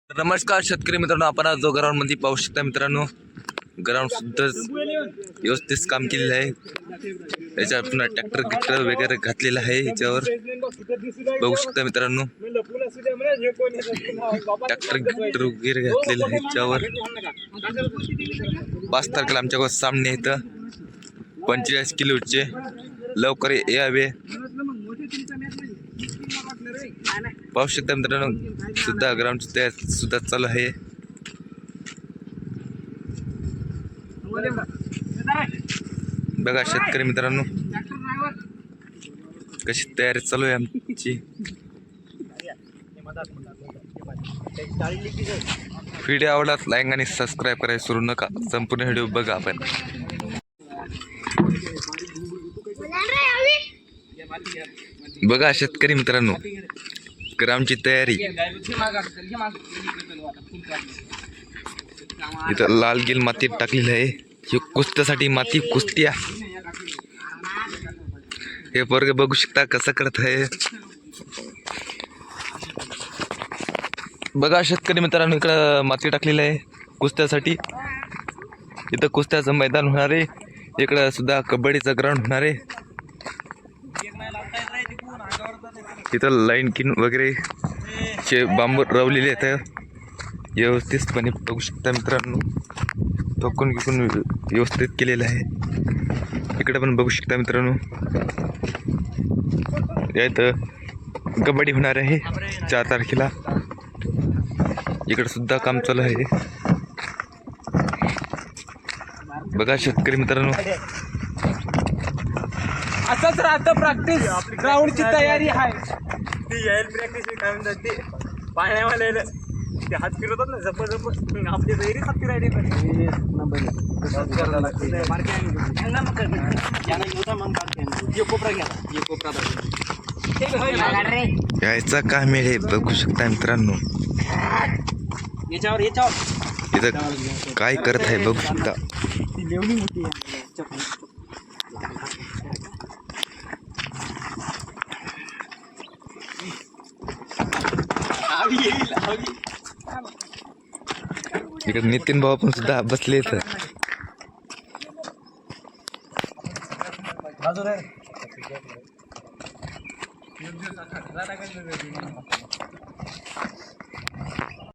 नमस्कार शेतकरी मित्रांनो, आपण आज जो ग्राउंड मध्ये पाहू शकता मित्रांनो, ग्राउंड सुद्धा व्यवस्थित काम केलेलं आहे. याच्यावर पुन्हा ट्रॅक्टर वगैरे घातलेला आहे. याच्यावर बघू शकता मित्रांनो, ट्रॅक्टर वगैरे घातलेलं आहे. याच्यावर 5 तारखेला आमच्या सामने इथं 45 किलोचे, लवकर यावे. पाहू शकता मित्रांनो, सुद्धा ग्राउंड सुद्धा चालू आहे. बघा शेतकरी मित्रांनो, कशी तयारी चालू आहे आमची. व्हिडिओ आवडला लाईक आणि सबस्क्राईब करायला विसरू नका. संपूर्ण व्हिडिओ बघा आपण. बघा शेतकरी मित्रांनो, ग्राउंडची तयारी. इथं लाल गिल माती टाकलेली आहे. ही कुस्त्यासाठी माती, कुस्त्या. हे पोरगे बघू शकता कसं करत आहे. बघा शेतकरी मित्रांनो, इकडं माती टाकलेली आहे कुस्त्यासाठी. इथं कुस्त्याचं मैदान होणार आहे. इकडं सुद्धा कबड्डीचं ग्राउंड होणार आहे. इथं लाईन किन वगैरे चे बांबू रवलेले आहेत. व्यवस्थितपणे बघू शकता मित्रांनो, टोकून विकून व्यवस्थित केलेलं आहे. इकडे पण बघू शकता मित्रांनो, इथं कबड्डी होणार आहे 4 तारखेला. इकडे सुद्धा काम चालू आहे. बघा शेतकरी मित्रांनो, असंच राहतं प्रॅक्टिस. ग्राउंडची तयारी आहे. ती यायला प्रॅक्टिस काय म्हणतात ते पाण्यावाले ते हात फिरवतात ना, जप आपली तयारी हात फिरायची. यायचा का मिळे बघू शकता मित्रांनो. याच्यावर इथं काय करत आहे बघू शकता. इकडे नितीन भाऊ पण सुद्धा बसले इथं. बाजूला